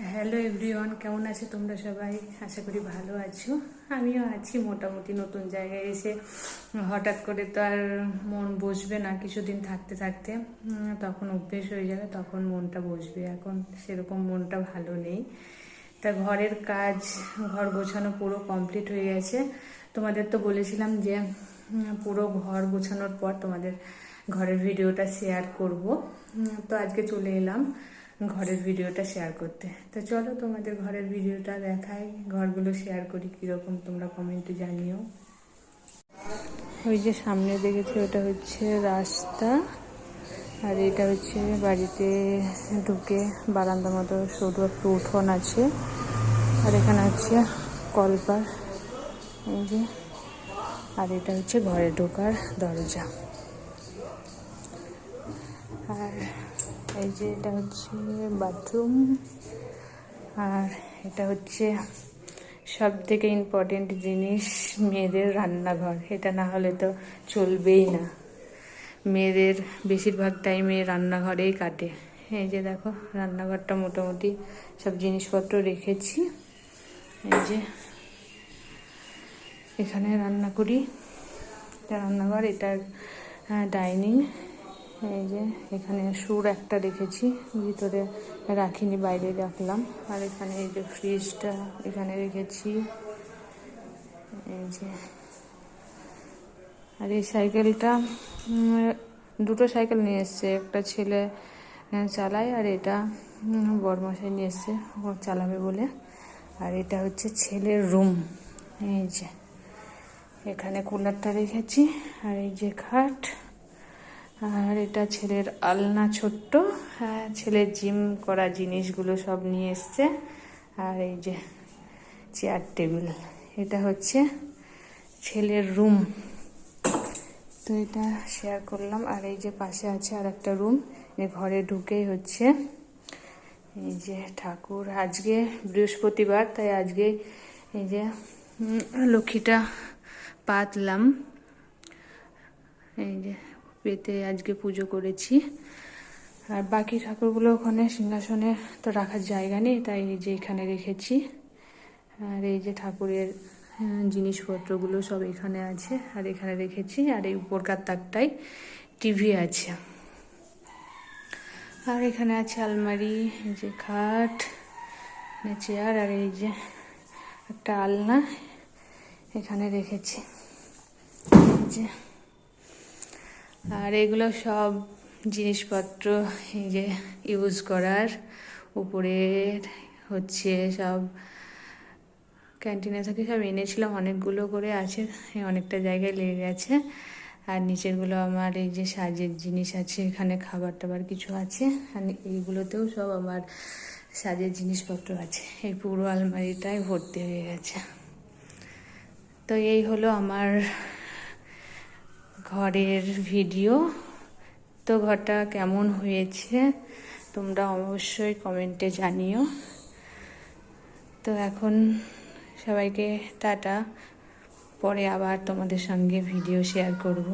Hello everyone, কেমন আছো তোমরা সবাই? আশা করি ভালো আছো। আমিও আছি মোটামুটি। নতুন জায়গায় এসে হঠাৎ করে তো আর মন বসবে না, কিছুদিন থাকতে থাকতে তখন অভ্যেস হয়ে যাবে, তখন মনটা বসবে। এখন সেরকম মনটা ভালো নেই। তা ঘরের কাজ, ঘর গোছানো পুরো কমপ্লিট হয়ে গেছে। তোমাদের তো বলেছিলাম যে পুরো ঘর গোছানোর পর তোমাদের ঘরের ভিডিওটা শেয়ার করব। তো আজকে চলে এলাম ঘরের ভিডিওটা শেয়ার করতে। তো চলো তোমাদের ঘরের ভিডিওটা দেখাই, ঘরগুলো শেয়ার করি কীরকম, তোমরা কমেন্টে জানিও। ওই যে সামনে দেখেছি ওটা হচ্ছে রাস্তা, আর এটা হচ্ছে বাড়িতে ঢুকে বারান্দা মতো সরু একটু উঠোন আছে, আর এখানে হচ্ছে কলপার, এই যে, আর এটা হচ্ছে ঘরে ঢোকার দরজা। আর এই যে এটা হচ্ছে বাথরুম, আর এটা হচ্ছে সব থেকে ইম্পর্টেন্ট জিনিস, মেয়েদের রান্নাঘর। এটা না হলে তো চলবেই না। মেয়েদের বেশিরভাগ টাইমে রান্নাঘরেই কাটে। এই যে দেখো, রান্নাঘরটা মোটামুটি সব জিনিসপত্র রেখেছি। এই যে এখানে রান্না করি, এটা রান্নাঘর, এটা ডাইনিং। এই যে এখানে সুর একটা রেখেছি, ভিতরে রাখিনি, বাইরে রাখলাম। আর এখানে এই যে ফ্রিজটা এখানে রেখেছি। এই যে, আর এই সাইকেলটা দুটো সাইকেল নিয়ে এসছে, একটা ছেলে চালায় আর এটা বড়মশাই নিয়ে এসছে ও চালাবে বলে। আর এটা হচ্ছে ছেলের রুম। এই যে এখানে কুলারটা রেখেছি, আর এই যে খাট, আর এটা ছেলের আলনা ছোট্ট, ছেলের জিম করা জিনিসগুলো সব নিয়ে এসছে। আর এই যে চেয়ার টেবিল, এটা হচ্ছে ছেলের রুম। তো এটা শেয়ার করলাম। আর এই যে পাশে আছে আর একটা রুম, ঘরে ঢুকেই হচ্ছে এই যে ঠাকুর। আজকে বৃহস্পতিবার, তাই আজকে এই যে লক্ষ্মীটা পাতলাম, এই যে পেতে আজকে পুজো করেছি। আর বাকি ঠাকুরগুলো ওখানে সিংহাসনে তো রাখার জায়গা নেই, তাই এই যে এখানে রেখেছি। আর এই যে ঠাকুরের জিনিসপত্রগুলো সব এখানে আছে, আর এখানে রেখেছি। আর এই উপরকার তাকটাই টিভি আছে। আর এখানে আছে আলমারি, এই যে খাট, চেয়ার, আর এই যে একটা আলনা এখানে রেখেছি। এই যে, আর এগুলো সব জিনিসপত্র এই যে ইউজ করার। উপরে হচ্ছে সব ক্যান্টিনে থেকে সব এনেছিলাম, অনেকগুলো করে আছে, অনেকটা জায়গায় লেগে গেছে। আর নিচেরগুলো আমার এই যে সাজের জিনিস আছে, এখানে খাবার টাবার কিছু আছে। আর এইগুলোতেও সব আমার সাজের জিনিসপত্র আছে। এই পুরো আলমারিটাই ভর্তি হয়ে গেছে। তো এই হলো আমার ঘরের ভিডিও। তো ঘরটা কেমন হয়েছে তোমরা অবশ্যই কমেন্টে জানিও। তো এখন সবাইকে টাটা, পরে আবার তোমাদের সঙ্গে ভিডিও শেয়ার করব।